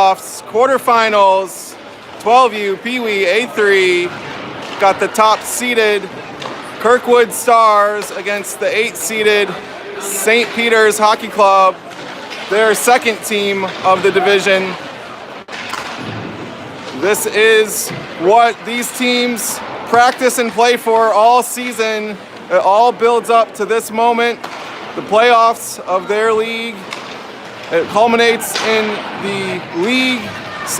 playoffs, quarterfinals, 12U Peewee A3 got the top-seeded Kirkwood Stars against the 8th-seeded St. Peter's Hockey Club, their second team of the division. This is what these teams practice and play for all season. It all builds up to this moment, the playoffs of their league. It culminates in the league,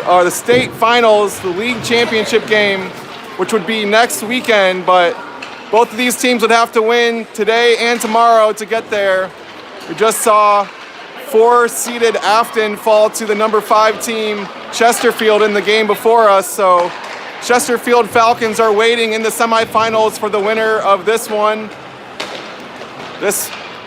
or the state finals, the league championship game, which would be next weekend, but both of these teams would have to win today and tomorrow to get there. We just saw 4-seeded Afton fall to the number 5 team, Chesterfield, in the game before us. So Chesterfield Falcons are waiting in the semifinals for the winner of this one.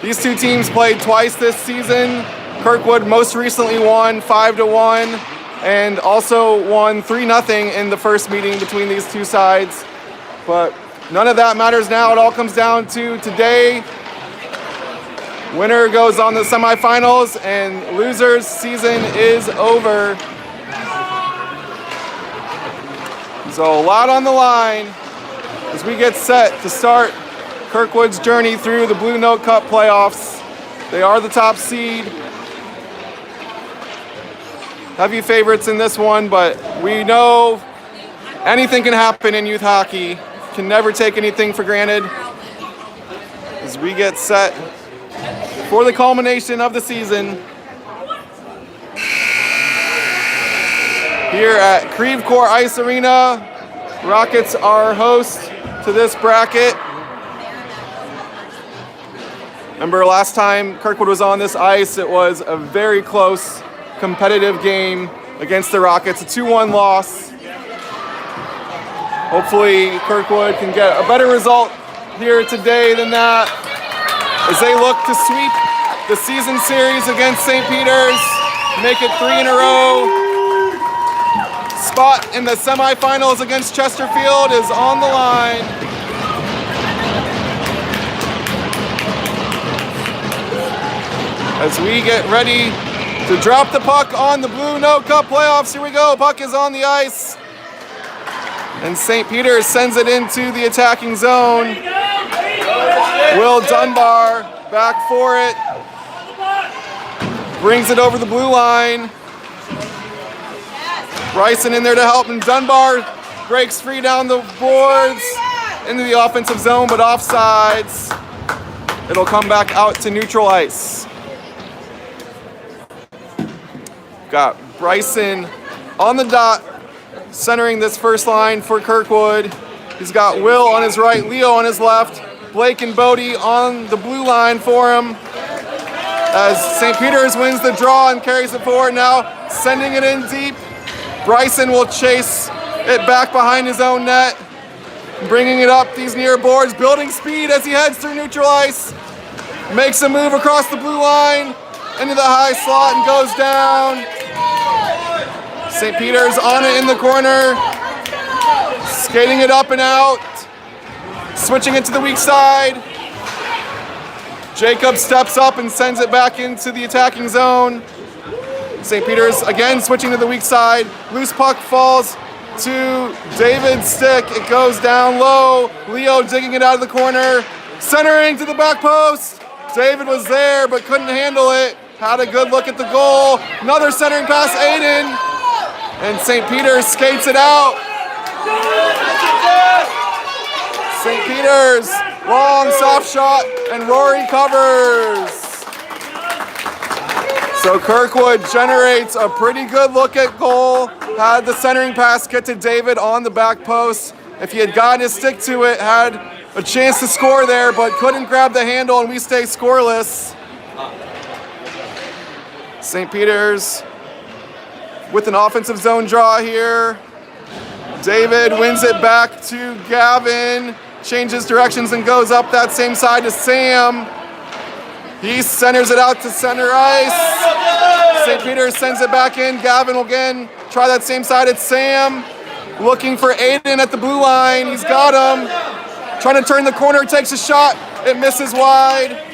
These two teams played twice this season. Kirkwood most recently won 5-1 and also won 3-0 in the first meeting between these two sides. But none of that matters now. It all comes down to today. Winner goes on the semifinals and losers' season is over. So a lot on the line as we get set to start Kirkwood's journey through the Blue Note Cup playoffs. They are the top seed. Heavy favorites in this one, but we know anything can happen in youth hockey. Can never take anything for granted as we get set for the culmination of the season here at Creve Coeur Ice Arena. Rockets are host to this bracket. Remember last time Kirkwood was on this ice, it was a very close competitive game against the Rockets, a 2-1 loss. Hopefully Kirkwood can get a better result here today than that as they look to sweep the season series against St. Peter's, make it 3 in a row. Spot in the semifinals against Chesterfield is on the line. As we get ready to drop the puck on the Blue Note Cup playoffs. Here we go, puck is on the ice. And St. Peter's sends it into the attacking zone. Will Dunbar back for it. Brings it over the blue line. Bryson in there to help, and Dunbar breaks free down the boards into the offensive zone, but offsides. It'll come back out to neutral ice. Got Bryson on the dot, centering this first line for Kirkwood. He's got Will on his right, Leo on his left, Blake and Bodie on the blue line for him. As St. Peter's wins the draw and carries it forward now, sending it in deep. Bryson will chase it back behind his own net, bringing it up these near boards, building speed as he heads through neutral ice. Makes a move across the blue line into the high slot and goes down. St. Peter's on it in the corner, skating it up and out, switching it to the weak side. Jacob steps up and sends it back into the attacking zone. St. Peter's again switching to the weak side. Loose puck falls to David's stick. It goes down low. Leo digging it out of the corner, centering to the back post. David was there but couldn't handle it. Had a good look at the goal. Another centering pass, Aiden. And St. Peter's skates it out. St. Peter's, long soft shot, and Rory covers. So Kirkwood generates a pretty good look at goal. Had the centering pass get to David on the back post. If he had gotten his stick to it, had a chance to score there, but couldn't grab the handle, and we stay scoreless. St. Peter's with an offensive zone draw here. David wins it back to Gavin, changes directions and goes up that same side to Sam. He centers it out to center ice. St. Peter's sends it back in. Gavin will again try that same side. It's Sam looking for Aiden at the blue line. He's got him. Trying to turn the corner, takes a shot. It misses wide.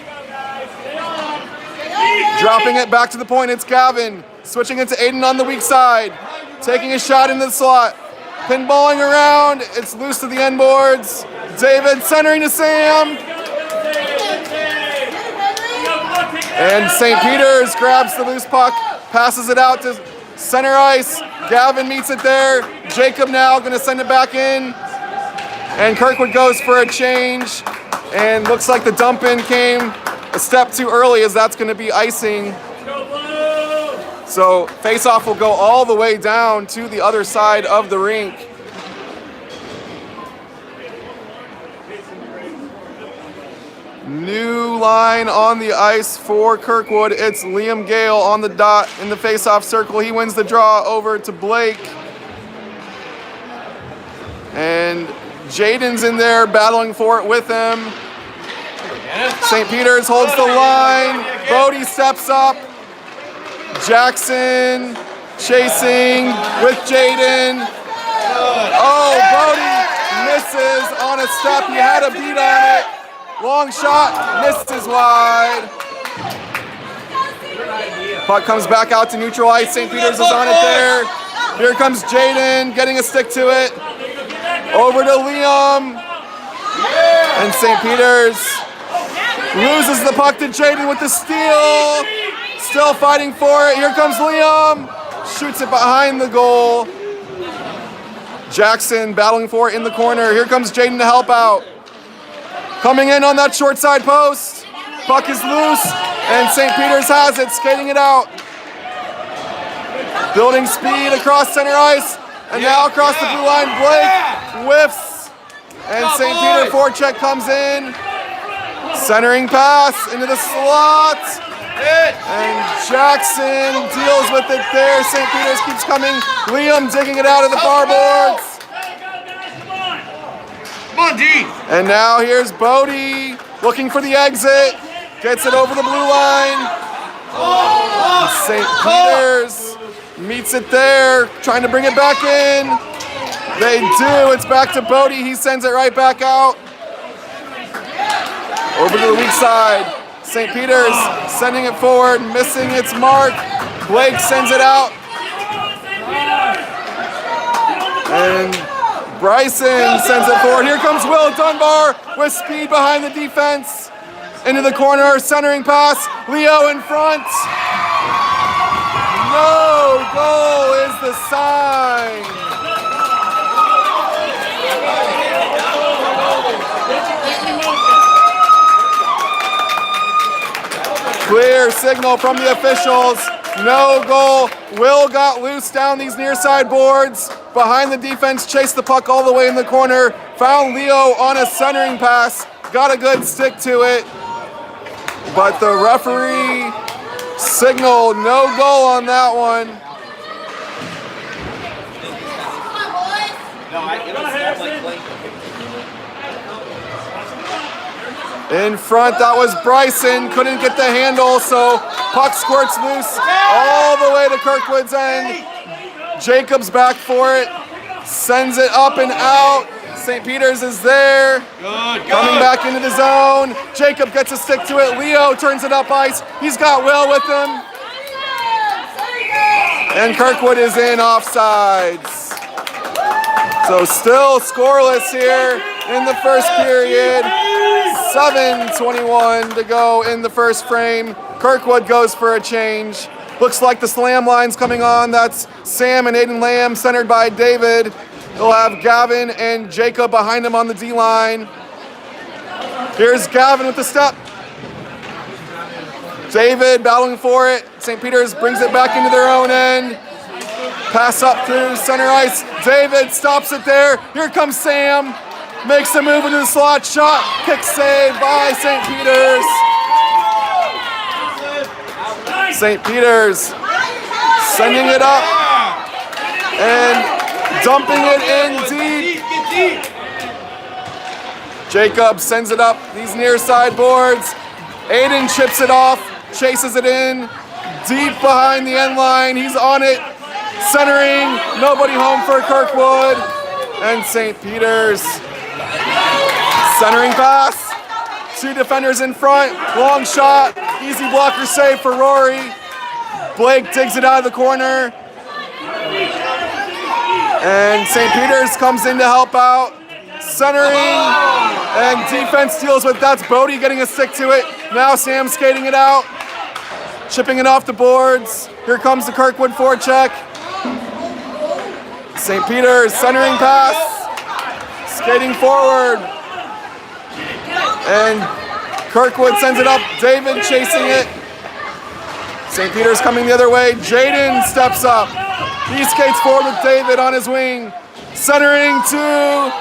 Dropping it back to the point, it's Gavin. Switching it to Aiden on the weak side. Taking a shot into the slot. Pinballing around. It's loose to the end boards. David centering to Sam. And St. Peter's grabs the loose puck. Passes it out to center ice. Gavin meets it there. Jacob now going to send it back in. And Kirkwood goes for a change. And looks like the dump in came a step too early, as that's going to be icing. So face-off will go all the way down to the other side of the rink. New line on the ice for Kirkwood. It's Liam Gale on the dot in the face-off circle. He wins the draw over to Blake. And Jaden's in there battling for it with him. St. Peter's holds the line. Bodie steps up. Jackson chasing with Jaden. Oh, Bodie misses on a step. He had a beat on it. Long shot, misses wide. Puck comes back out to neutral ice. St. Peter's is on it there. Here comes Jaden, getting a stick to it. Over to Liam. And St. Peter's loses the puck to Jaden with the steal. Still fighting for it. Here comes Liam. Shoots it behind the goal. Jackson battling for it in the corner. Here comes Jaden to help out. Coming in on that short side post. Puck is loose, and St. Peter's has it, skating it out. Building speed across center ice, and now across the blue line, Blake whiffs. And St. Peter forecheck comes in. Centering pass into the slot. And Jackson deals with it there. St. Peter's keeps coming. Liam digging it out of the bar boards. And now here's Bodie looking for the exit. Gets it over the blue line. St. Peter's meets it there, trying to bring it back in. They do. It's back to Bodie. He sends it right back out. Over to the weak side. St. Peter's sending it forward, missing its mark. Blake sends it out. And Bryson sends it forward. Here comes Will Dunbar with speed behind the defense. Into the corner, centering pass. Leo in front. No goal is the sign. Clear signal from the officials. No goal. Will got loose down these near side boards. Behind the defense, chased the puck all the way in the corner. Found Leo on a centering pass. Got a good stick to it. But the referee signaled no goal on that one. In front, that was Bryson. Couldn't get the handle, so puck squirts loose all the way to Kirkwood's end. Jacob's back for it. Sends it up and out. St. Peter's is there. Coming back into the zone. Jacob gets a stick to it. Leo turns it up ice. He's got Will with him. And Kirkwood is in offsides. So still scoreless here in the first period. 7:21 to go in the first frame. Kirkwood goes for a change. Looks like the slam line's coming on. That's Sam and Aiden Lamb, centered by David. They'll have Gavin and Jacob behind him on the D line. Here's Gavin with the step. David battling for it. St. Peter's brings it back into their own end. Pass up through center ice. David stops it there. Here comes Sam. Makes a move into the slot. Shot. Kick save by St. Peter's. St. Peter's sending it up and dumping it in deep. Jacob sends it up these near side boards. Aiden chips it off, chases it in, deep behind the end line. He's on it, centering, nobody home for Kirkwood. And St. Peter's centering pass. Two defenders in front, long shot, easy blocker save for Rory. Blake digs it out of the corner. And St. Peter's comes in to help out. Centering and defense deals with that's Bodie getting a stick to it. Now Sam skating it out. Chipping it off the boards. Here comes the Kirkwood forecheck. St. Peter's centering pass. Skating forward. And Kirkwood sends it up. David chasing it. St. Peter's coming the other way. Jaden steps up. He skates forward with David on his wing. Centering to,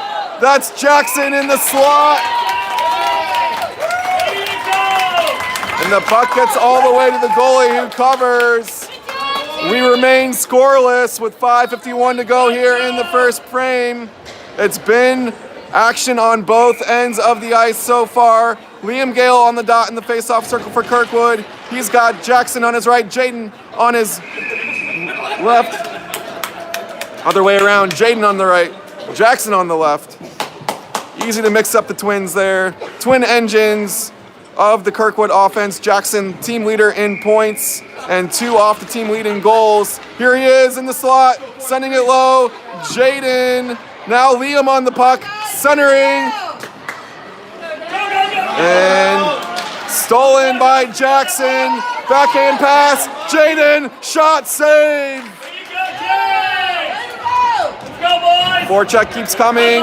that's Jackson in the slot. And the puck gets all the way to the goalie who covers. We remain scoreless with 5:51 to go here in the first frame. It's been action on both ends of the ice so far. Liam Gale on the dot in the face-off circle for Kirkwood. He's got Jackson on his right, Jaden on his left. Other way around, Jaden on the right, Jackson on the left. Easy to mix up the twins there. Twin engines of the Kirkwood offense. Jackson, team leader in points, and 2 off the team lead in goals. Here he is in the slot, sending it low. Jaden, now Liam on the puck, centering. And stolen by Jackson. Backhand pass, Jaden, shot, save. Forecheck keeps coming.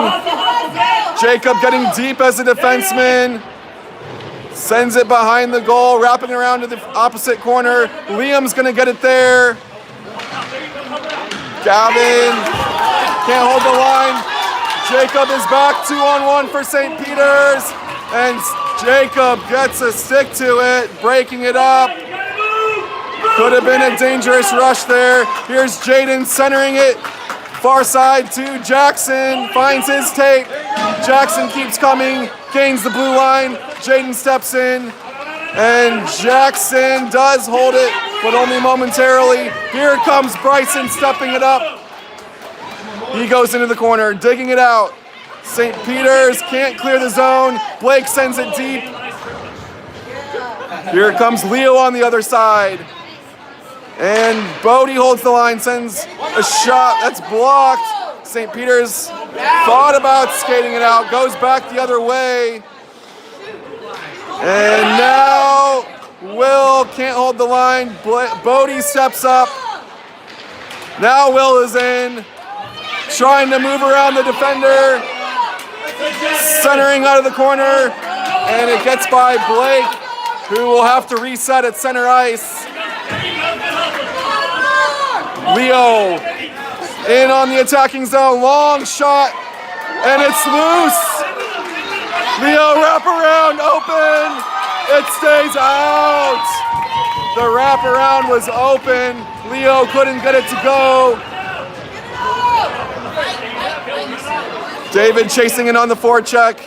Jacob getting deep as a defenseman. Sends it behind the goal, wrapping around to the opposite corner. Liam's gonna get it there. Gavin can't hold the line. Jacob is back 2-on-1 for St. Peter's. And Jacob gets a stick to it, breaking it up. Could have been a dangerous rush there. Here's Jaden centering it. Far side to Jackson, finds his tape. Jackson keeps coming, gains the blue line. Jaden steps in, and Jackson does hold it, but only momentarily. Here comes Bryson stepping it up. He goes into the corner, digging it out. St. Peter's can't clear the zone. Blake sends it deep. Here comes Leo on the other side. And Bodie holds the line, sends a shot that's blocked. St. Peter's thought about skating it out, goes back the other way. And now Will can't hold the line. Bodie steps up. Now Will is in, trying to move around the defender. Centering out of the corner, and it gets by Blake, who will have to reset at center ice. Leo in on the attacking zone, long shot, and it's loose. Leo wraparound, open, it stays out. The wraparound was open, Leo couldn't get it to go. David chasing it on the forecheck.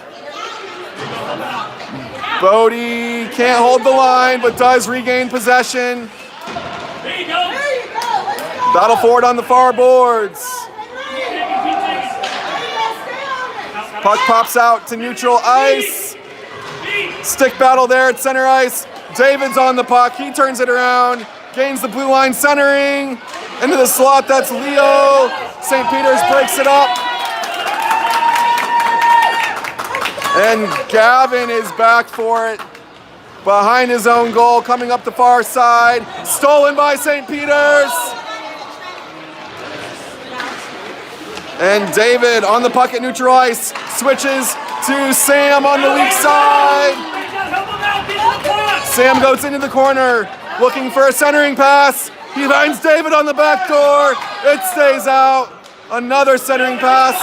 Bodie can't hold the line, but does regain possession. Battle forward on the far boards. Puck pops out to neutral ice. Stick battle there at center ice. David's on the puck. He turns it around. Gains the blue line, centering. Into the slot, that's Leo. St. Peter's breaks it up. And Gavin is back for it. Behind his own goal, coming up the far side. Stolen by St. Peter's. And David on the puck at neutral ice. Switches to Sam on the weak side. Sam goes into the corner, looking for a centering pass. He finds David on the back door. It stays out. Another centering pass.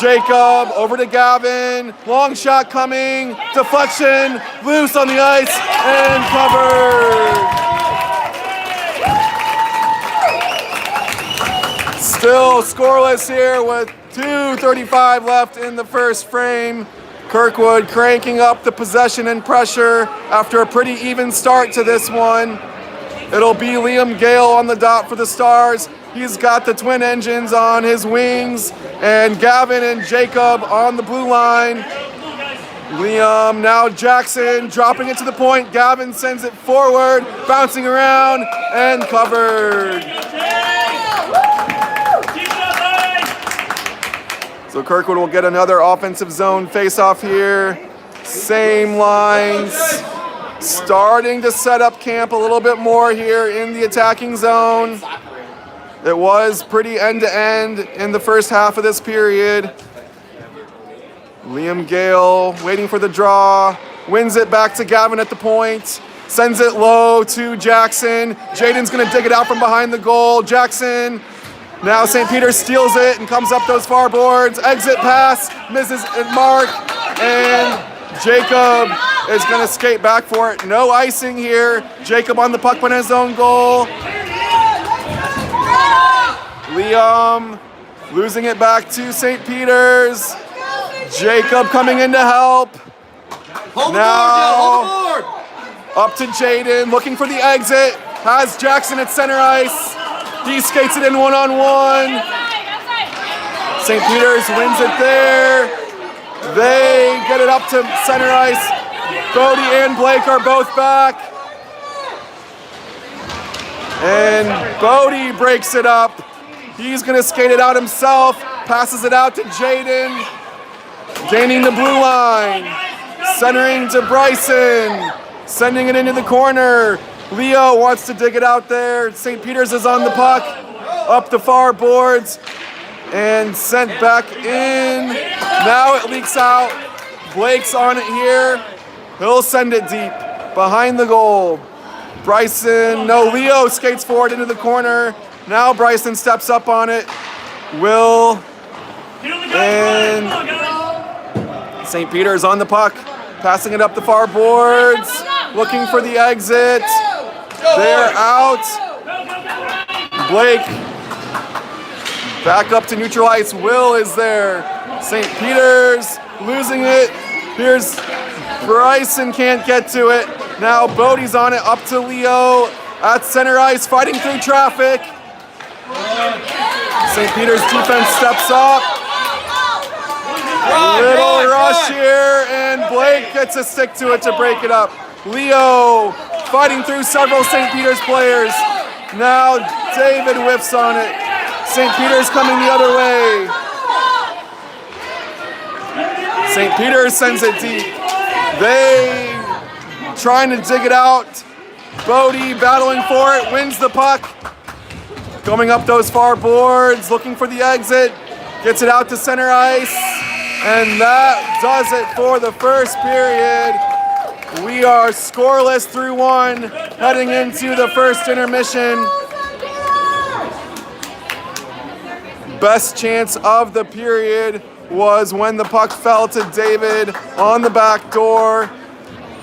Jacob over to Gavin. Long shot coming. Deflection. Loose on the ice and covered. Still scoreless here with 2:35 left in the first frame. Kirkwood cranking up the possession and pressure after a pretty even start to this one. It'll be Liam Gale on the dot for the Stars. He's got the twin engines on his wings, and Gavin and Jacob on the blue line. Liam, now Jackson, dropping it to the point. Gavin sends it forward, bouncing around, and covered. So Kirkwood will get another offensive zone face-off here. Same lines. Starting to set up camp a little bit more here in the attacking zone. It was pretty end-to-end in the first half of this period. Liam Gale waiting for the draw, wins it back to Gavin at the point, sends it low to Jackson. Jaden's gonna dig it out from behind the goal. Jackson, now St. Peter's steals it and comes up those far boards. Exit pass, misses mark, and Jacob is gonna skate back for it. No icing here. Jacob on the puck on his own goal. Liam losing it back to St. Peter's. Jacob coming in to help. Hold now the board, up to Jaden, looking for the exit. Has Jackson at center ice. He skates it in one-on-one. St. Peter's wins it there. They get it up to center ice. Bodie and Blake are both back. And Bodie breaks it up. He's gonna skate it out himself. Passes it out to Jaden. Gaining the blue line, centering to Bryson, sending it into the corner. Leo wants to dig it out there. St. Peter's is on the puck, up the far boards, and sent back in. Now it leaks out. Blake's on it here. He'll send it deep, behind the goal. Bryson, no, Leo skates forward into the corner. Now Bryson steps up on it. Will, and St. Peter's on the puck, passing it up the far boards, looking for the exit. They're out. Blake back up to neutral ice. Will is there. St. Peter's losing it. Here's Bryson, can't get to it. Now Bodie's on it, up to Leo at center ice, fighting through traffic. St. Peter's defense steps up. Little rush here, and Blake gets a stick to it to break it up. Leo fighting through several St. Peter's players. Now David whiffs on it. St. Peter's coming the other way. St. Peter's sends it deep. They trying to dig it out. Bodie battling for it, wins the puck. Going up those far boards, looking for the exit. Gets it out to center ice. And that does it for the first period. We are scoreless through one, heading into the first intermission. Best chance of the period was when the puck fell to David on the back door.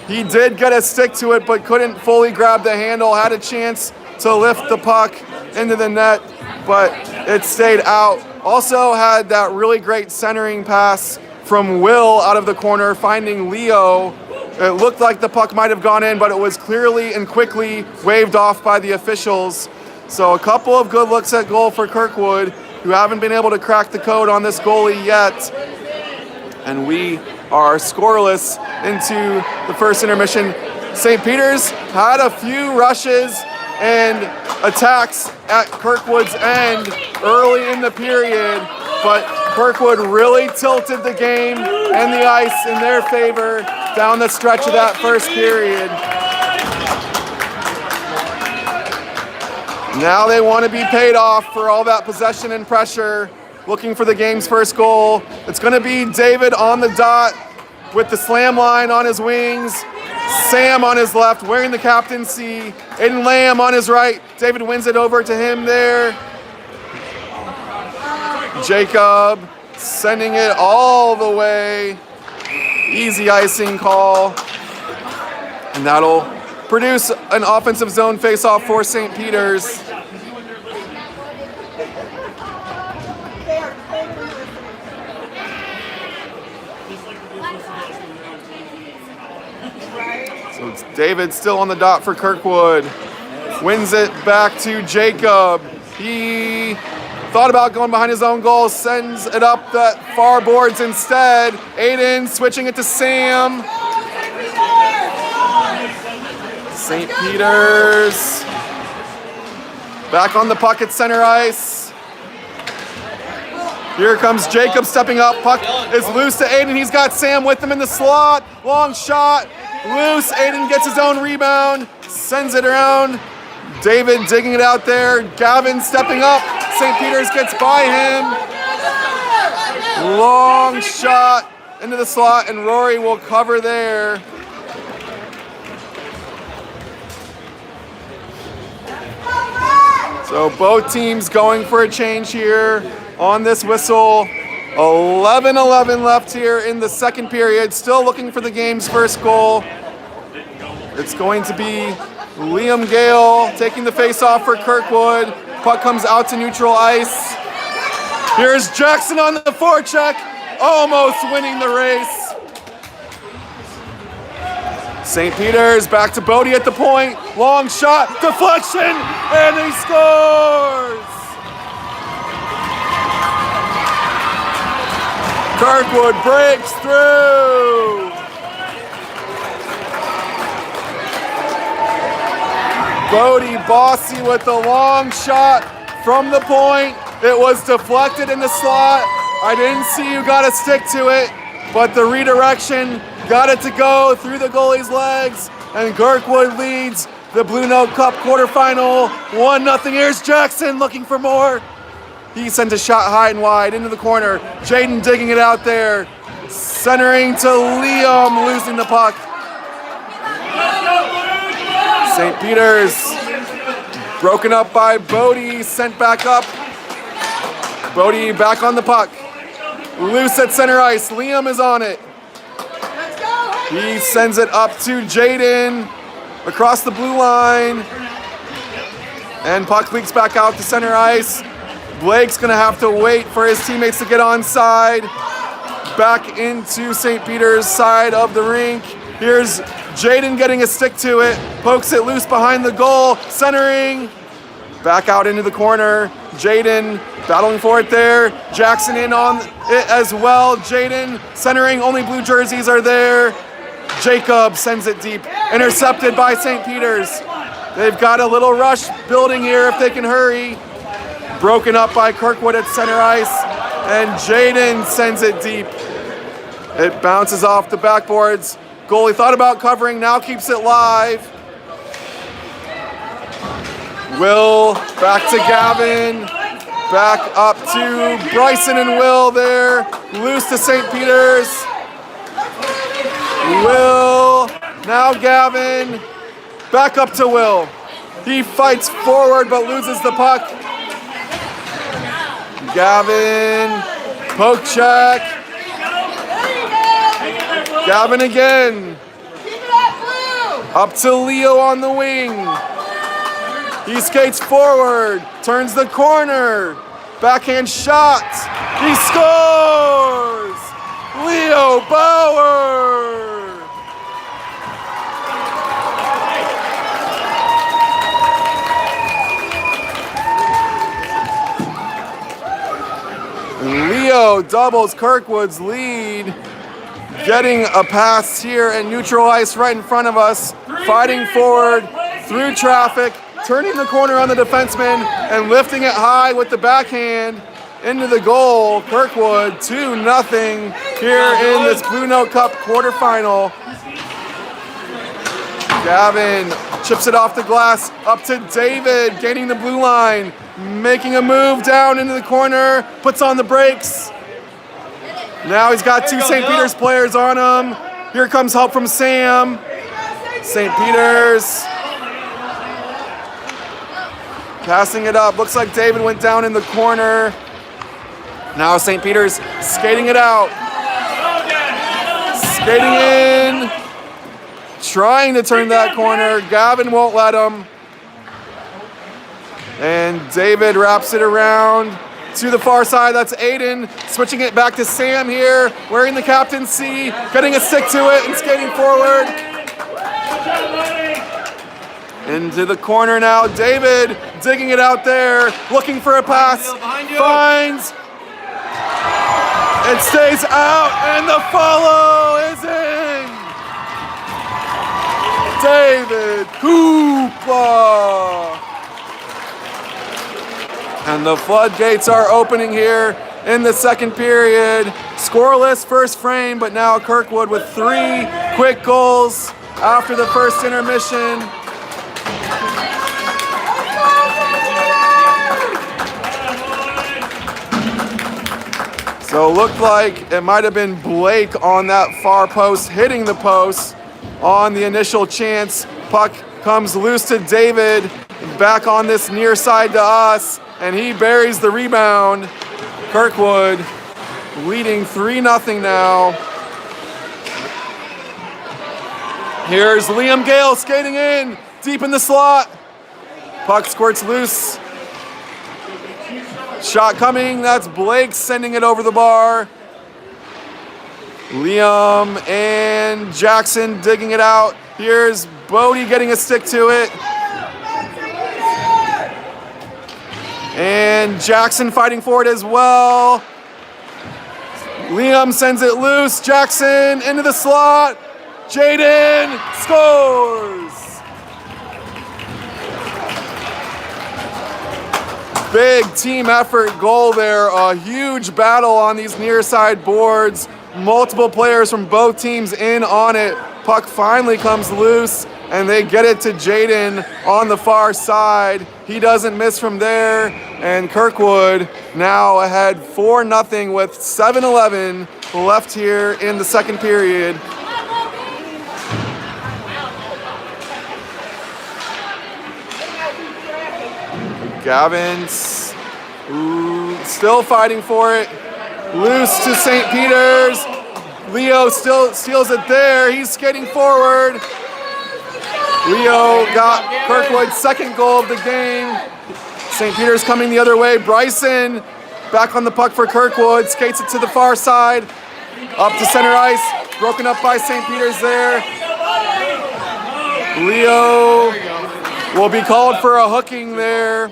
He did get a stick to it, but couldn't fully grab the handle. Had a chance to lift the puck into the net, but it stayed out. Also had that really great centering pass from Will out of the corner, finding Leo. It looked like the puck might have gone in, but it was clearly and quickly waved off by the officials. So a couple of good looks at goal for Kirkwood, who haven't been able to crack the code on this goalie yet. And we are scoreless into the first intermission. St. Peter's had a few rushes and attacks at Kirkwood's end early in the period, but Kirkwood really tilted the game and the ice in their favor down the stretch of that first period. Now they want to be paid off for all that possession and pressure, looking for the game's first goal. It's going to be David on the dot with the slam line on his wings. Sam on his left, wearing the captaincy. Aiden Lamb on his right. David wins it over to him there. Jacob sending it all the way. Easy icing call. And that'll produce an offensive zone face-off for St. Peter's. So it's David still on the dot for Kirkwood. Wins it back to Jacob. He Thought about going behind his own goal, sends it up the far boards instead. Aiden switching it to Sam. St. Peter's back on the puck at center ice. Here comes Jacob stepping up. Puck is loose to Aiden. He's got Sam with him in the slot. Long shot. Loose. Aiden gets his own rebound. Sends it around. David digging it out there. Gavin stepping up. St. Peter's gets by him. Long shot into the slot, and Rory will cover there. So both teams going for a change here on this whistle. 11-11 left here in the second period. Still looking for the game's first goal. It's going to be Liam Gale taking the face-off for Kirkwood. Puck comes out to neutral ice. Here's Jackson on the forecheck, almost winning the race. St. Peter's back to Bodie at the point. Long shot, deflection, and he scores! Kirkwood breaks through. Bodie Bossy with the long shot from the point. It was deflected in the slot. I didn't see who got a stick to it, but the redirection got it to go through the goalie's legs, and Kirkwood leads the Blue Note Cup quarterfinal 1-0. Here's Jackson looking for more. He sent a shot high and wide into the corner. Jaden digging it out there. Centering to Liam, losing the puck. St. Peter's broken up by Bodie, sent back up. Bodie back on the puck. Loose at center ice. Liam is on it. He sends it up to Jaden across the blue line. And puck leaks back out to center ice. Blake's gonna have to wait for his teammates to get onside. Back into St. Peter's side of the rink. Here's Jaden getting a stick to it. Pokes it loose behind the goal. Centering. Back out into the corner. Jaden battling for it there. Jackson in on it as well. Jaden centering. Only blue jerseys are there. Jacob sends it deep. Intercepted by St. Peter's. They've got a little rush building here if they can hurry. Broken up by Kirkwood at center ice. And Jaden sends it deep. It bounces off the backboards. Goalie thought about covering, now keeps it live. Will back to Gavin. Back up to Bryson and Will there. Loose to St. Peter's. Will, now Gavin. Back up to Will. He fights forward but loses the puck. Gavin, poke check. Gavin again. Up to Leo on the wing. He skates forward, turns the corner. Backhand shot. He scores! Leo Bauer! Leo doubles Kirkwood's lead. Getting a pass here at neutral ice right in front of us. Fighting forward through traffic. Turning the corner on the defenseman and lifting it high with the backhand into the goal. Kirkwood 2-0 here in this Blue Note Cup quarterfinal. Gavin chips it off the glass up to David, gaining the blue line, making a move down into the corner, puts on the brakes. Now he's got two St. Peter's players on him. Here comes help from Sam. St. Peter's passing it up. Looks like David went down in the corner. Now St. Peter's skating it out. Skating in. Trying to turn that corner. Gavin won't let him. And David wraps it around to the far side. That's Aiden. Switching it back to Sam here. Wearing the captaincy. Getting a stick to it and skating forward. Into the corner now. David digging it out there, looking for a pass. Finds. It stays out, and the follow is in. David Hoopa. And the floodgates are opening here in the second period. Scoreless first frame, but now Kirkwood with 3 quick goals after the first intermission. So it looked like it might have been Blake on that far post hitting the post on the initial chance. Puck comes loose to David, back on this near side to us, and he buries the rebound. Kirkwood leading 3-0 now. Here's Liam Gale skating in, deep in the slot. Puck squirts loose. Shot coming, that's Blake sending it over the bar. Liam and Jackson digging it out. Here's Bodie getting a stick to it. And Jackson fighting for it as well. Liam sends it loose. Jackson into the slot. Jaden scores. Big team effort goal there. A huge battle on these near side boards. Multiple players from both teams in on it. Puck finally comes loose, and they get it to Jaden on the far side. He doesn't miss from there, and Kirkwood now ahead 4-0 with 7:11 left here in the second period. Gavin's still fighting for it. Loose to St. Peter's. Leo still steals it there. He's skating forward. Leo got Kirkwood's second goal of the game. St. Peter's coming the other way. Bryson back on the puck for Kirkwood. Skates it to the far side. Up to center ice. Broken up by St. Peter's there. Leo will be called for a hooking there.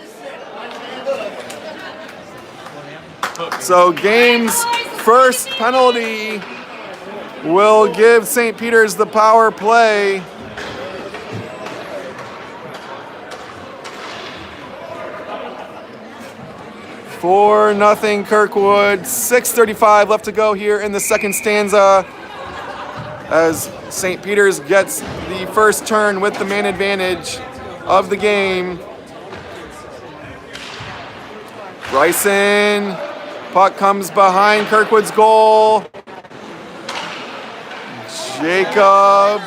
So game's first penalty will give St. Peter's the power play. For nothing Kirkwood. 6:35 left to go here in the second stanza as St. Peter's gets the first turn with the man advantage of the game. Bryson. Puck comes behind Kirkwood's goal. Jacob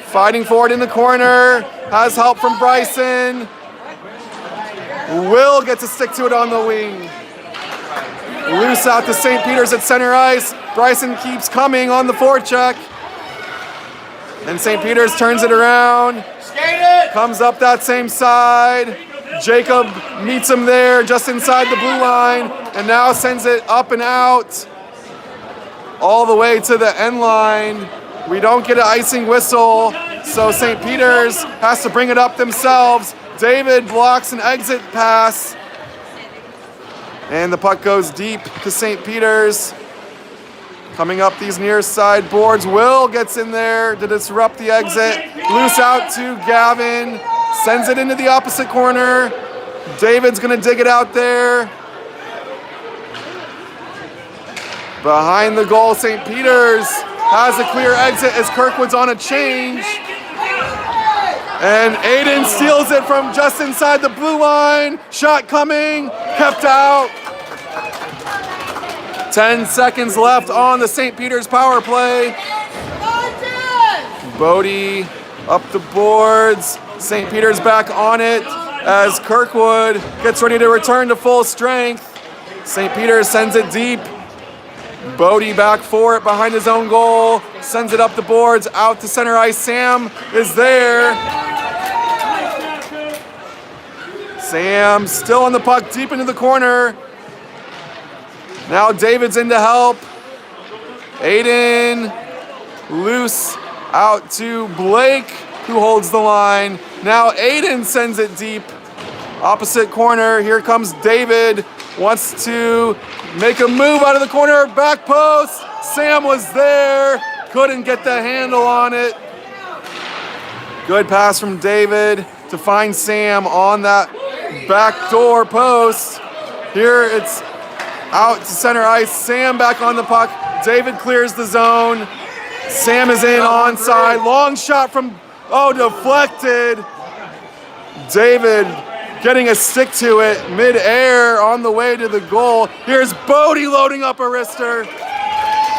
fighting for it in the corner. Has help from Bryson. Will gets a stick to it on the wing. Loose out to St. Peter's at center ice. Bryson keeps coming on the forecheck. And St. Peter's turns it around. Comes up that same side. Jacob meets him there just inside the blue line and now sends it up and out all the way to the end line. We don't get an icing whistle, so St. Peter's has to bring it up themselves. David blocks an exit pass, and the puck goes deep to St. Peter's. Coming up these near side boards, Will gets in there to disrupt the exit. Loose out to Gavin, sends it into the opposite corner. David's gonna dig it out there. Behind the goal, St. Peter's has a clear exit as Kirkwood's on a change. And Aiden steals it from just inside the blue line. Shot coming, kept out. 10 seconds left on the St. Peter's power play. Bodie up the boards. St. Peter's back on it as Kirkwood gets ready to return to full strength. St. Peter's sends it deep. Bodie back for it behind his own goal. Sends it up the boards, out to center ice. Sam is there. Sam still on the puck, deep into the corner. Now David's in to help. Aiden loose out to Blake. who holds the line. Now Aiden sends it deep. Opposite corner, here comes David. Wants to make a move out of the corner, back post. Sam was there, couldn't get the handle on it. Good pass from David to find Sam on that backdoor post. Here it's out to center ice. Sam back on the puck. David clears the zone. Sam is in onside. Long shot from, deflected. David getting a stick to it mid-air on the way to the goal. Here's Bodie loading up a wrister.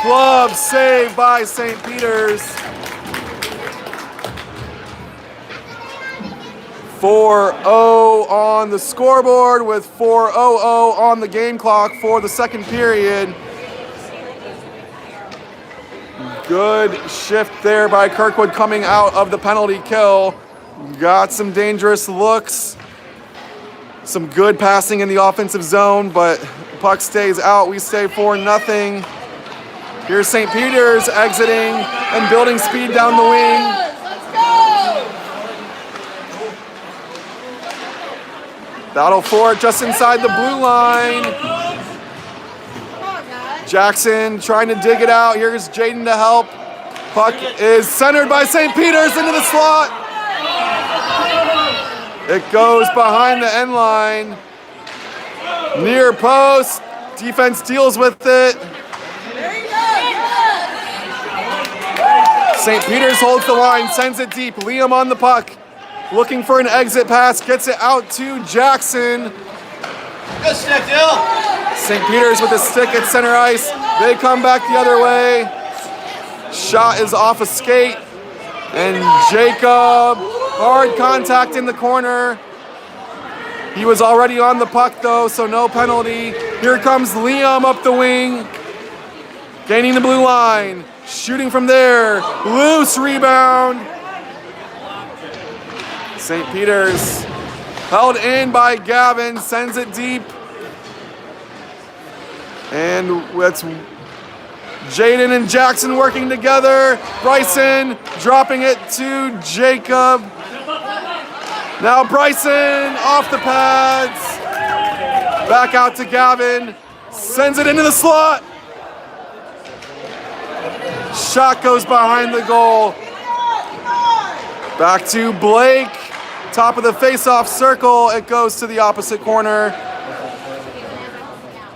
Glove save by St. Peter's. 4-0 on the scoreboard with 4:00 on the game clock for the second period. Good shift there by Kirkwood coming out of the penalty kill. Got some dangerous looks. Some good passing in the offensive zone, but the puck stays out. We stay 4-0. Here's St. Peter's exiting and building speed down the wing. Battle for it just inside the blue line. Jackson trying to dig it out. Here's Jaden to help. Puck is centered by St. Peter's into the slot. It goes behind the end line. Near post. Defense deals with it. St. Peter's holds the line, sends it deep. Liam on the puck. Looking for an exit pass. Gets it out to Jackson. Good stick, Dill. St. Peter's with a stick at center ice. They come back the other way. Shot is off a skate. And Jacob, hard contact in the corner. He was already on the puck though, so no penalty. Here comes Liam up the wing. Gaining the blue line. Shooting from there. Loose rebound. St. Peter's held in by Gavin, sends it deep. And it's Jaden and Jackson working together. Bryson dropping it to Jacob. Now Bryson off the pads. Back out to Gavin. Sends it into the slot. Shot goes behind the goal. Back to Blake. Top of the face-off circle. It goes to the opposite corner.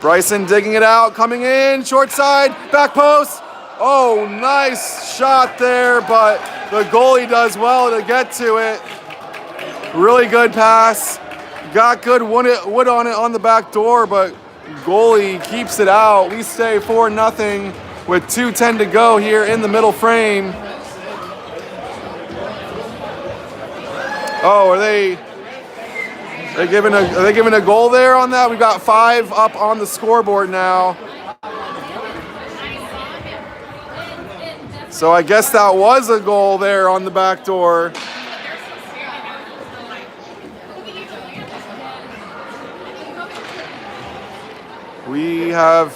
Bryson digging it out, coming in, short side, back post. Oh, nice shot there, but the goalie does well to get to it. Really good pass. Got good wood on it on the back door, but goalie keeps it out. We stay 4-0 with 2:10 to go here in the middle frame. Oh, are they giving a goal there on that? We've got 5 up on the scoreboard now. So I guess that was a goal there on the back door. We have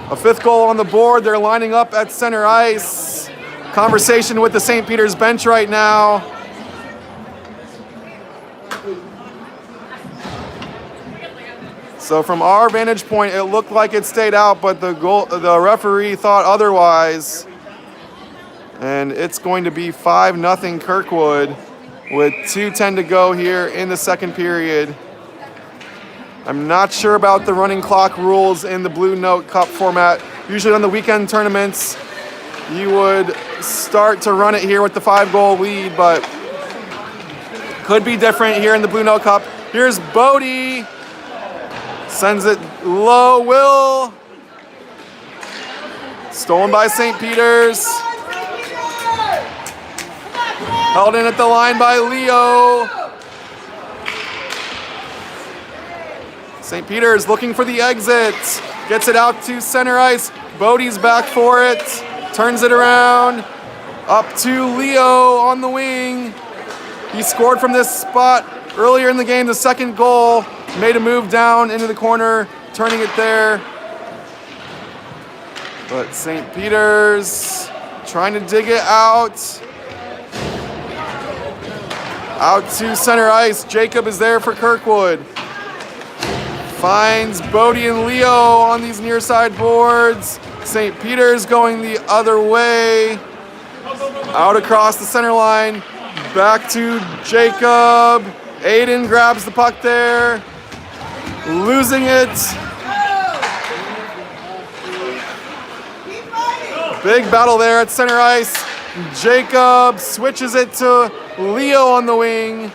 a 5th goal on the board. They're lining up at center ice. Conversation with the St. Peter's bench right now. So from our vantage point, it looked like it stayed out, but the referee thought otherwise. And it's going to be 5-0 Kirkwood with 2:10 to go here in the second period. I'm not sure about the running clock rules in the Blue Note Cup format. Usually on the weekend tournaments, you would start to run it here with the 5-goal lead, but could be different here in the Blue Note Cup. Here's Bodie. Sends it low, Will. Stolen by St. Peter's. Held in at the line by Leo. St. Peter's looking for the exit. Gets it out to center ice. Bodie's back for it. Turns it around. Up to Leo on the wing. He scored from this spot earlier in the game, the second goal. Made a move down into the corner, turning it there. But St. Peter's trying to dig it out. Out to center ice. Jacob is there for Kirkwood. Finds Bodie and Leo on these near side boards. St. Peter's going the other way. Out across the center line. Back to Jacob. Aiden grabs the puck there. Losing it. Big battle there at center ice. Jacob switches it to Leo on the wing.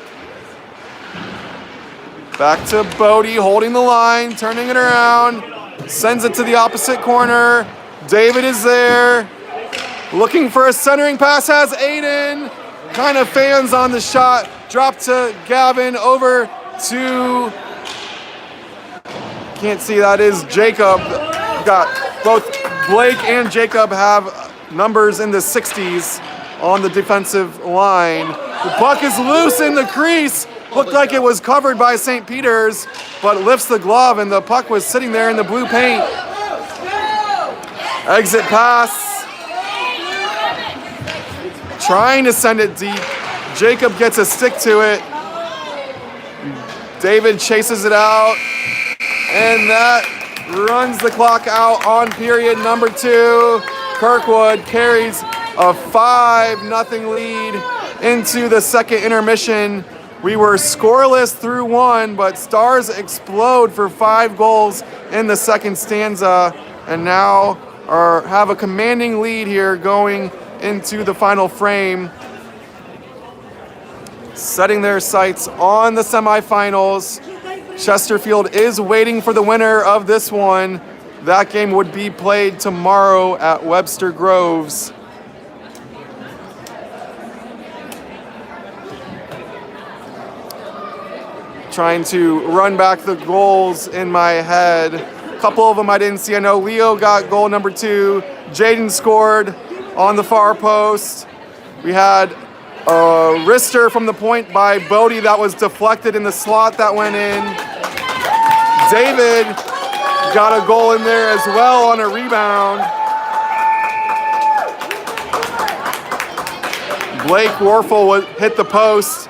Back to Bodie holding the line, turning it around. Sends it to the opposite corner. David is there. Looking for a centering pass, has Aiden. Kind of fans on the shot. Drop to Gavin, over to, can't see, that is Jacob. Got both Blake and Jacob have numbers in the 60s on the defensive line. The puck is loose in the crease. Looked like it was covered by St. Peter's, but lifts the glove and the puck was sitting there in the blue paint. Exit pass. Trying to send it deep. Jacob gets a stick to it. David chases it out. And that runs the clock out on period number 2. Kirkwood carries a 5-0 lead into the second intermission. We were scoreless through 1, but Stars explode for 5 goals in the second stanza, and now have a commanding lead here going into the final frame. Setting their sights on the semifinals. Chesterfield is waiting for the winner of this one. That game would be played tomorrow at Webster Groves. Trying to run back the goals in my head. A couple of them I didn't see. I know Leo got goal number 2. Jaden scored on the far post. We had a wrister from the point by Bodie that was deflected in the slot that went in. David got a goal in there as well on a rebound. Blake Warfel hit the post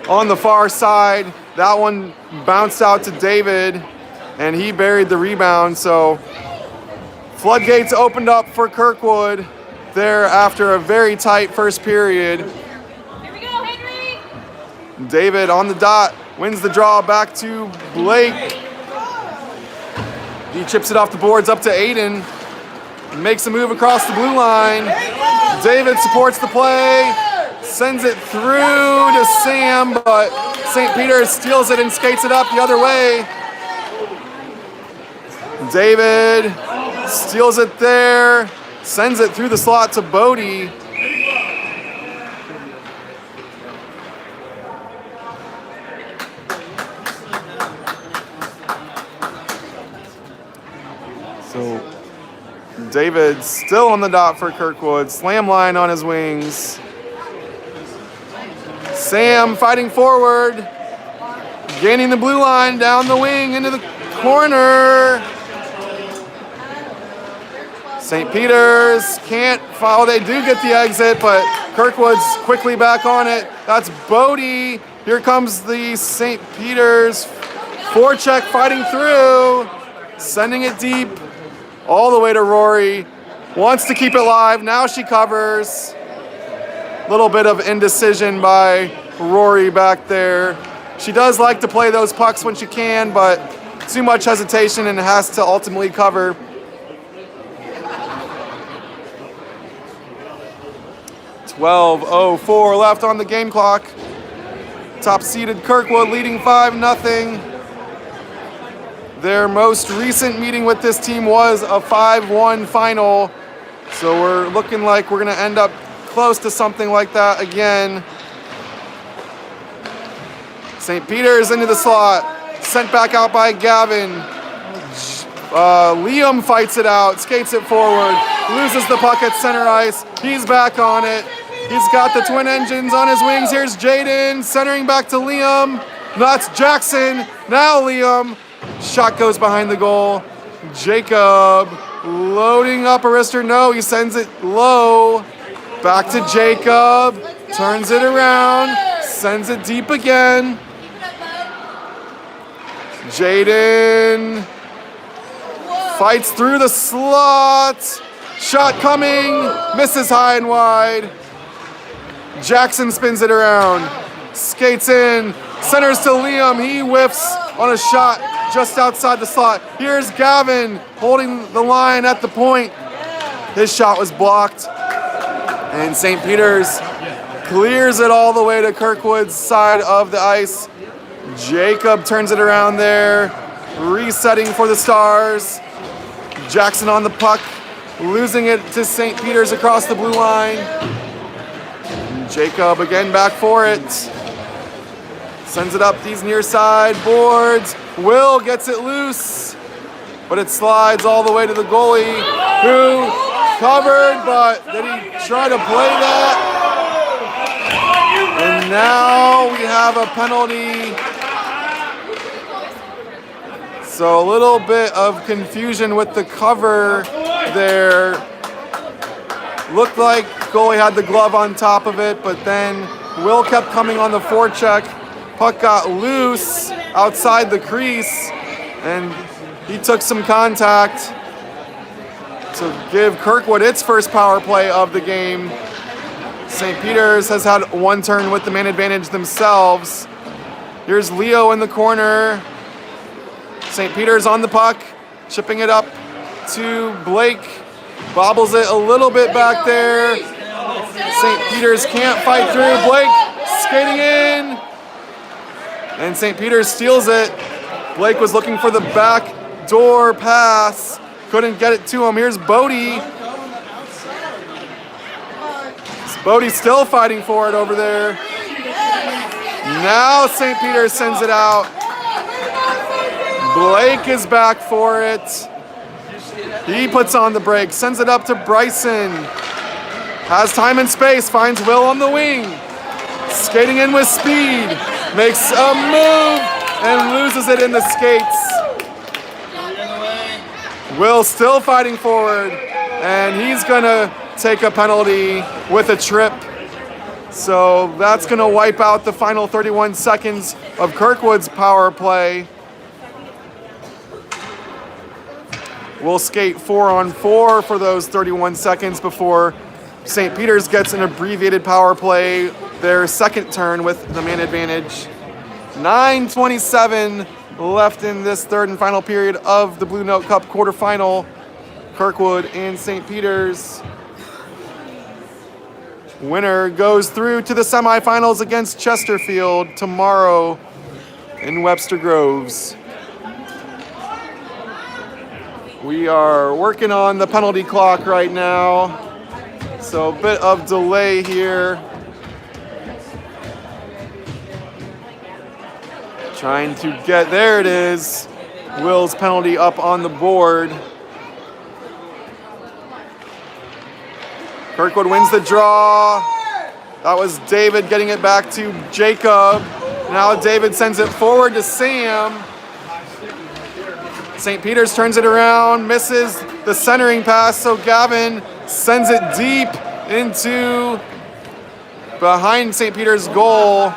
on the far side. That one bounced out to David, and he buried the rebound. So floodgates opened up for Kirkwood there after a very tight first period. Here we go, Henry! David on the dot, wins the draw back to Blake. He chips it off the boards up to Aiden. Makes a move across the blue line. David supports the play. Sends it through to Sam, but St. Peter's steals it and skates it up the other way. David steals it there. Sends it through the slot to Bodie. So David still on the dot for Kirkwood. Slam line on his wings. Sam fighting forward. Gaining the blue line down the wing into the corner. St. Peter's can't follow. They do get the exit, but Kirkwood's quickly back on it. That's Bodie. Here comes the St. Peter's forecheck fighting through. Sending it deep all the way to Rory. Wants to keep it live. Now she covers. Little bit of indecision by Rory back there. She does like to play those pucks when she can, but too much hesitation and has to ultimately cover. .12:04 left on the game clock. Top-seeded Kirkwood leading 5-0. Their most recent meeting with this team was a 5-1 final, so we're looking like we're going to end up close to something like that again. St. Peter's into the slot, sent back out by Gavin. Liam fights it out, skates it forward, loses the puck at center ice. He's back on it. He's got the twin engines on his wings. Here's Jaden, centering back to Liam. That's Jackson, now Liam. Shot goes behind the goal. Jacob loading up a wrister. No, he sends it low. Back to Jacob, turns it around, Sends it deep again. Jaden fights through the slot. Shot coming. Misses high and wide. Jackson spins it around. Skates in. Centers to Liam. He whiffs on a shot just outside the slot. Here's Gavin holding the line at the point. His shot was blocked. And St. Peter's clears it all the way to Kirkwood's side of the ice. Jacob turns it around there. Resetting for the Stars. Jackson on the puck. Losing it to St. Peter's across the blue line. Jacob again back for it. Sends it up these near side boards. Will gets it loose, but it slides all the way to the goalie, who covered, but did he try to play that? And now we have a penalty. So a little bit of confusion with the cover there. Looked like goalie had the glove on top of it, but then Will kept coming on the forecheck. Puck got loose outside the crease, and he took some contact to give Kirkwood its first power play of the game. St. Peter's has had one turn with the man advantage themselves. Here's Leo in the corner. St. Peter's on the puck, chipping it up to Blake. Bobbles it a little bit back there. St. Peter's can't fight through. Blake skating in. And St. Peter's steals it. Blake was looking for the back door pass. Couldn't get it to him. Here's Bodie. Bodie's still fighting for it over there. Now St. Peter's sends it out. Blake is back for it. He puts on the brakes, sends it up to Bryson. Has time and space, finds Will on the wing. Skating in with speed, makes a move and loses it in the skates. Will still fighting forward, and he's gonna take a penalty with a trip. So that's gonna wipe out the final 31 seconds of Kirkwood's power play. We'll skate 4-on-4 for those 31 seconds before St. Peter's gets an abbreviated power play, their second turn with the man advantage. 9:27 left in this third and final period of the Blue Note Cup quarterfinal. Kirkwood and St. Peter's. Winner goes through to the semifinals against Chesterfield tomorrow in Webster Groves. We are working on the penalty clock right now, so a bit of delay here. Trying to get, there it is, Will's penalty up on the board. Kirkwood wins the draw. That was David getting it back to Jacob. Now David sends it forward to Sam. St. Peter's turns it around, misses the centering pass, so Gavin sends it deep into behind St. Peter's goal.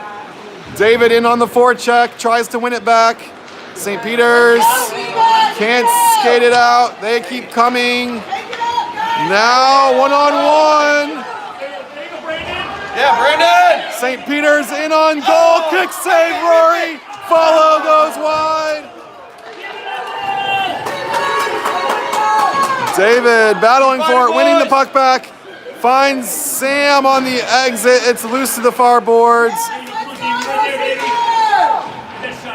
David in on the forecheck, tries to win it back. St. Peter's can't skate it out. They keep coming. Now one-on-one. Yeah, Brandon! St. Peter's in on goal. Kick save, Rory. Follow goes wide. David battling for it, winning the puck back. Finds Sam on the exit. It's loose to the far boards.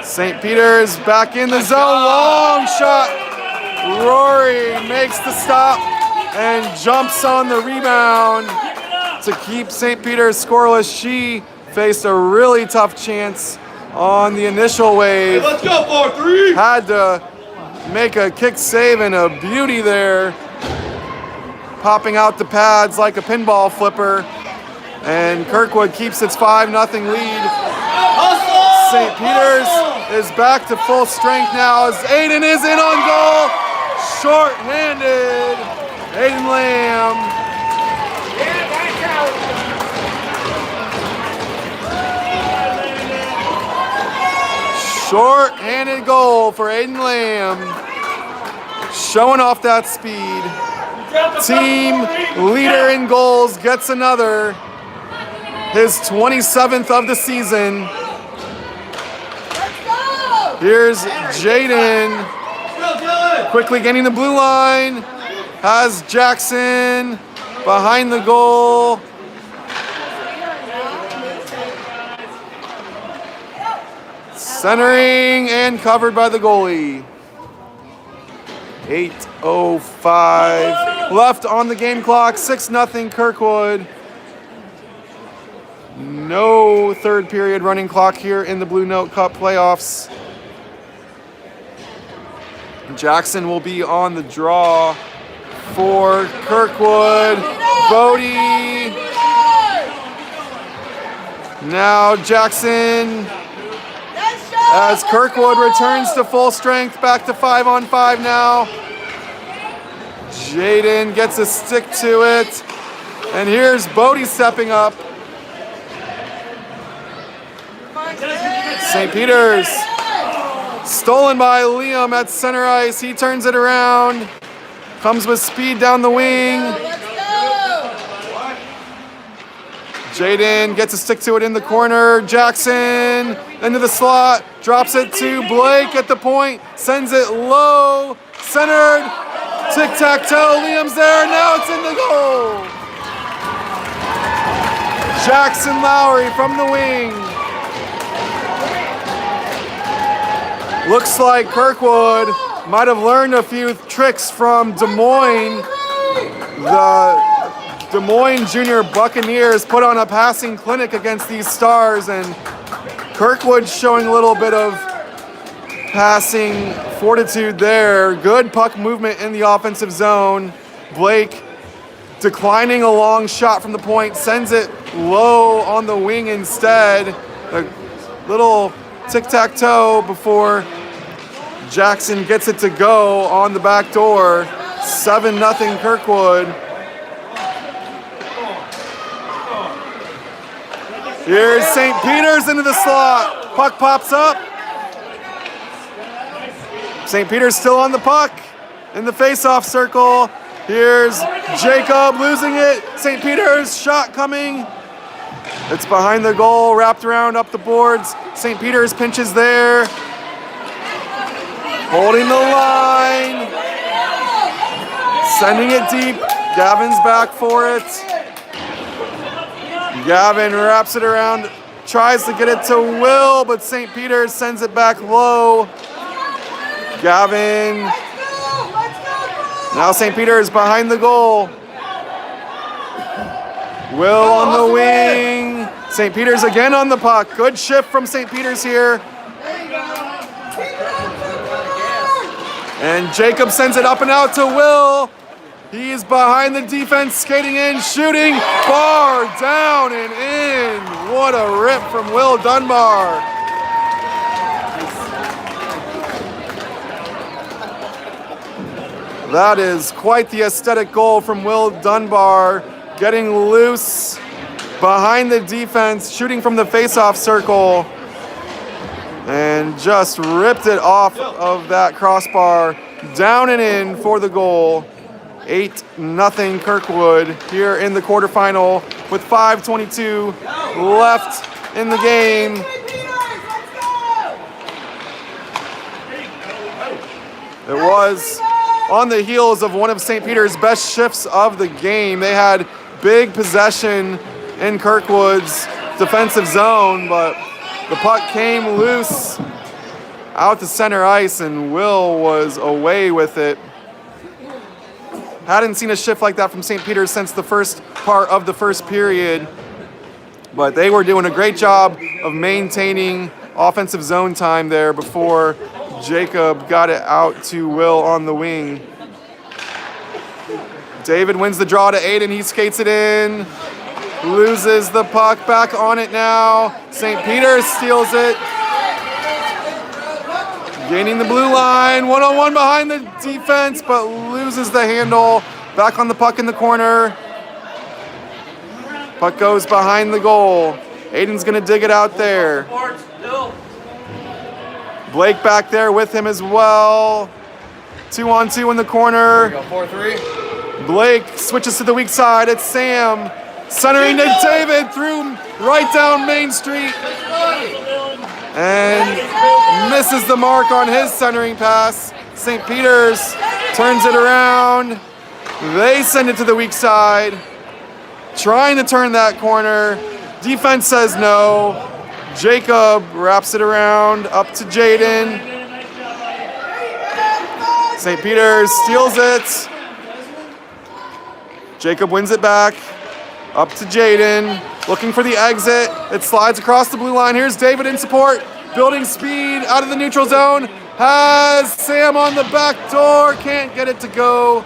St. Peter's back in the zone. Long shot. Rory makes the stop and jumps on the rebound to keep St. Peter's scoreless. She faced a really tough chance on the initial wave. Hey, let's go, 4-3! Had to make a kick save and a beauty there. Popping out the pads like a pinball flipper. And Kirkwood keeps its 5-0 lead. St. Peter's is back to full strength now as Aiden is in on goal. Short-handed. Aiden Lamb. Short-handed goal for Aiden Lamb. Showing off that speed. Team leader in goals gets another. His 27th of the season. Here's Jaden. Quickly getting the blue line. Has Jackson behind the goal. Centering and covered by the goalie. 8:05 left on the game clock. 6-0 Kirkwood. No third period running clock here in the Blue Note Cup playoffs. Jackson will be on the draw for Kirkwood. Bodie. Now Jackson, as Kirkwood returns to full strength, back to 5-on-5 now. Jaden gets a stick to it. And here's Bodie stepping up. St. Peter's stolen by Liam at center ice. He turns it around. Comes with speed down the wing. Jaden gets a stick to it in the corner. Jackson into the slot. Drops it to Blake at the point. Sends it low. Centered. Tic-tac-toe. Liam's there. Now it's in the goal. Jackson Lowry from the wing. Looks like Kirkwood might have learned a few tricks from Des Moines. The Des Moines Junior Buccaneers put on a passing clinic against these Stars, and Kirkwood showing a little bit of passing fortitude there. Good puck movement in the offensive zone. Blake declining a long shot from the point, sends it low on the wing instead. A little tic-tac-toe before Jackson gets it to go on the back door. 7-0 Kirkwood. Here's St. Peter's into the slot. Puck pops up. St. Peter's still on the puck in the face-off circle. Here's Jacob losing it. St. Peter's shot coming. It's behind the goal, wrapped around up the boards. St. Peter's pinches there. Holding the line. Sending it deep. Gavin's back for it. Gavin wraps it around, tries to get it to Will, but St. Peter's sends it back low. Gavin. Now St. Peter's behind the goal. Will on the wing. St. Peter's again on the puck. Good shift from St. Peter's here. And Jacob sends it up and out to Will. He's behind the defense, skating in, shooting, bar, down and in. What a rip from Will Dunbar. That is quite the aesthetic goal from Will Dunbar. Getting loose behind the defense, shooting from the face-off circle, and just ripped it off of that crossbar, down and in for the goal. 8-0 Kirkwood here in the quarterfinal with 5:22 left in the game. It was on the heels of one of St. Peter's best shifts of the game. They had big possession in Kirkwood's defensive zone, but the puck came loose out to center ice and Will was away with it. Hadn't seen a shift like that from St. Peter's since the first part of the first period, but they were doing a great job of maintaining offensive zone time there before Jacob got it out to Will on the wing. David wins the draw to Aiden. He skates it in, loses the puck, back on it now. St. Peter's steals it. Gaining the blue line, one-on-one behind the defense, but loses the handle. Back on the puck in the corner. Puck goes behind the goal. Aiden's gonna dig it out there. Blake back there with him as well. 2-on-2 in the corner. There you go, 4-3. Blake switches to the weak side. It's Sam. Centering to David through right down Main Street. And misses the mark on his centering pass. St. Peter's turns it around. They send it to the weak side. Trying to turn that corner. Defense says no. Jacob wraps it around up to Jaden. St. Peter's steals it. Jacob wins it back. Up to Jaden. Looking for the exit. It slides across the blue line. Here's David in support. Building speed out of the neutral zone. Has Sam on the back door. Can't get it to go.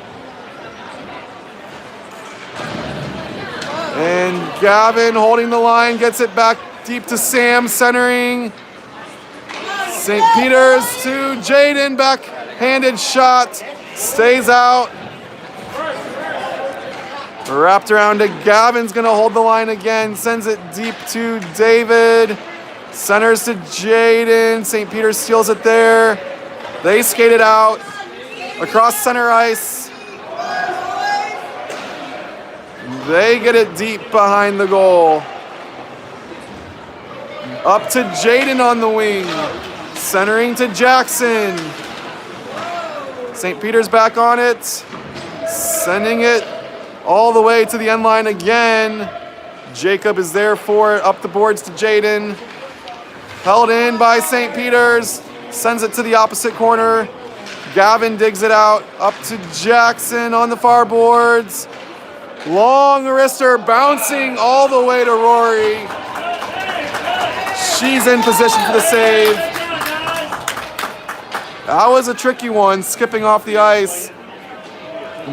And Gavin holding the line. Gets it back deep to Sam, centering. St. Peter's to Jaden. Backhanded shot. Stays out. Wrapped around to Gavin's gonna hold the line again. Sends it deep to David. Centers to Jaden. St. Peter's steals it there. They skate it out. Across center ice. They get it deep behind the goal. Up to Jaden on the wing. Centering to Jackson. St. Peter's back on it. Sending it all the way to the end line again. Jacob is there for it. Up the boards to Jaden. Held in by St. Peter's. Sends it to the opposite corner. Gavin digs it out. Up to Jackson on the far boards. Long wrister bouncing all the way to Rory. She's in position for the save. That was a tricky one, skipping off the ice.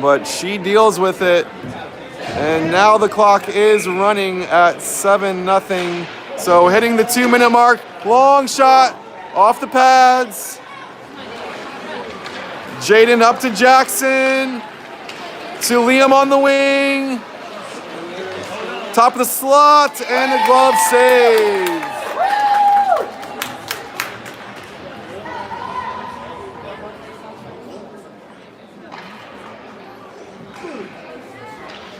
But she deals with it. And now the clock is running at 7-0. So hitting the 2-minute mark. Long shot off the pads. Jaden up to Jackson. To Liam on the wing. Top of the slot and a glove save.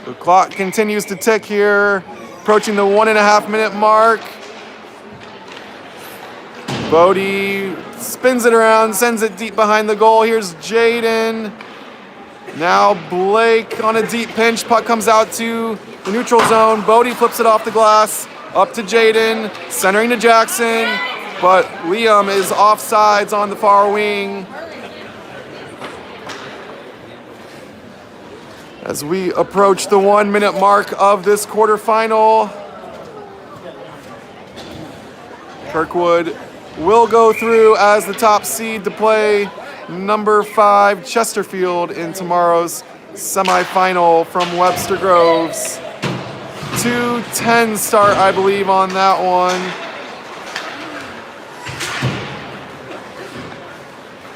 The clock continues to tick here, approaching the 1.5-minute mark. Bodie spins it around, sends it deep behind the goal. Here's Jaden. Now Blake on a deep pinch. Puck comes out to the neutral zone. Bodie flips it off the glass. Up to Jaden, centering to Jackson. But Liam is offsides on the far wing. As we approach the 1-minute mark of this quarterfinal, Kirkwood will go through as the top seed to play number 5 Chesterfield in tomorrow's semifinal from Webster Groves. 2:10 start, I believe, on that one.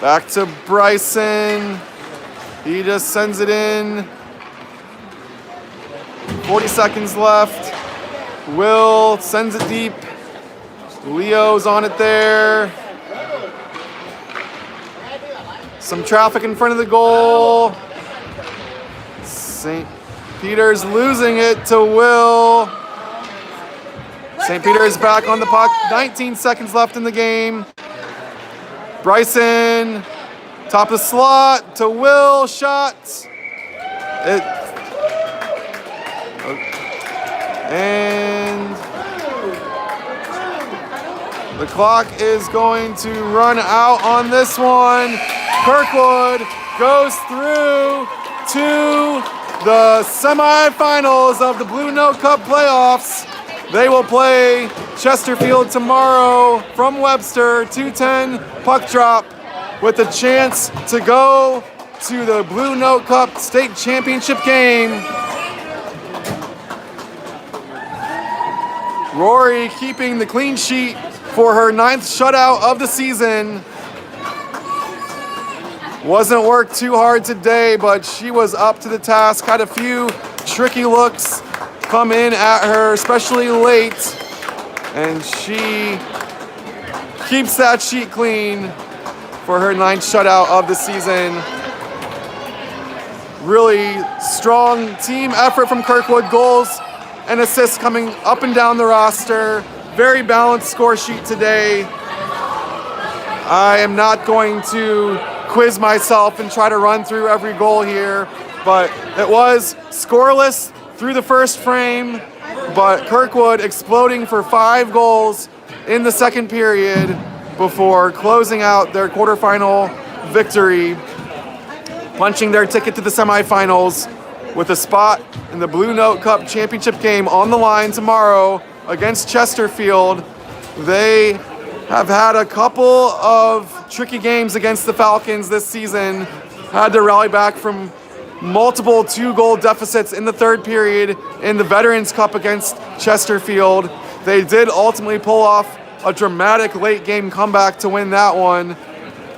Back to Bryson. He just sends it in. 40 seconds left. Will sends it deep. Leo's on it there. Some traffic in front of the goal. St. Peter's losing it to Will. St. Peter's back on the puck. 19 seconds left in the game. Bryson, top of the slot to Will, shot. And the clock is going to run out on this one. Kirkwood goes through to the semifinals of the Blue Note Cup playoffs. They will play Chesterfield tomorrow from Webster, 2:10 puck drop, with a chance to go to the Blue Note Cup state championship game. Rory keeping the clean sheet for her 9th shutout of the season. Wasn't worked too hard today, but she was up to the task. Had a few tricky looks come in at her, especially late. And she keeps that sheet clean for her 9th shutout of the season. Really strong team effort from Kirkwood. Goals and assists coming up and down the roster. Very balanced score sheet today. I am not going to quiz myself and try to run through every goal here, but it was scoreless through the first frame, but Kirkwood exploding for 5 goals in the second period before closing out their quarterfinal victory, punching their ticket to the semifinals with a spot in the Blue Note Cup championship game on the line tomorrow against Chesterfield. They have had a couple of tricky games against the Falcons this season, had to rally back from multiple 2-goal deficits in the third period in the Veterans Cup against Chesterfield. They did ultimately pull off a dramatic late game comeback to win that one.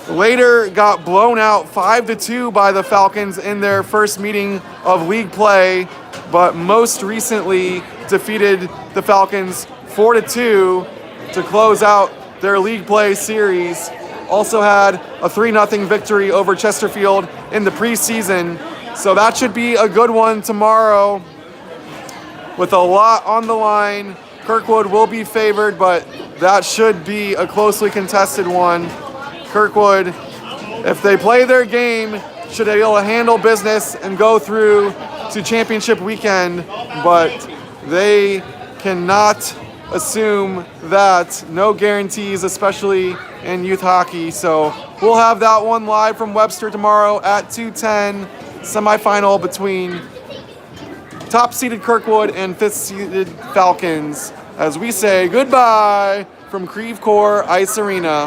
Later got blown out 5-2 by the Falcons in their first meeting of league play, but most recently defeated the Falcons 4-2 to close out their league play series. Also had a 3-0 victory over Chesterfield in the preseason. So that should be a good one tomorrow with a lot on the line. Kirkwood will be favored, but that should be a closely contested one. Kirkwood, if they play their game, should be able to handle business and go through to championship weekend, but they cannot assume that. No guarantees, especially in youth hockey. So we'll have that one live from Webster tomorrow at 2:10, semifinal between top-seeded Kirkwood and 5th-seeded Falcons, as we say goodbye from Creve Coeur Ice Arena.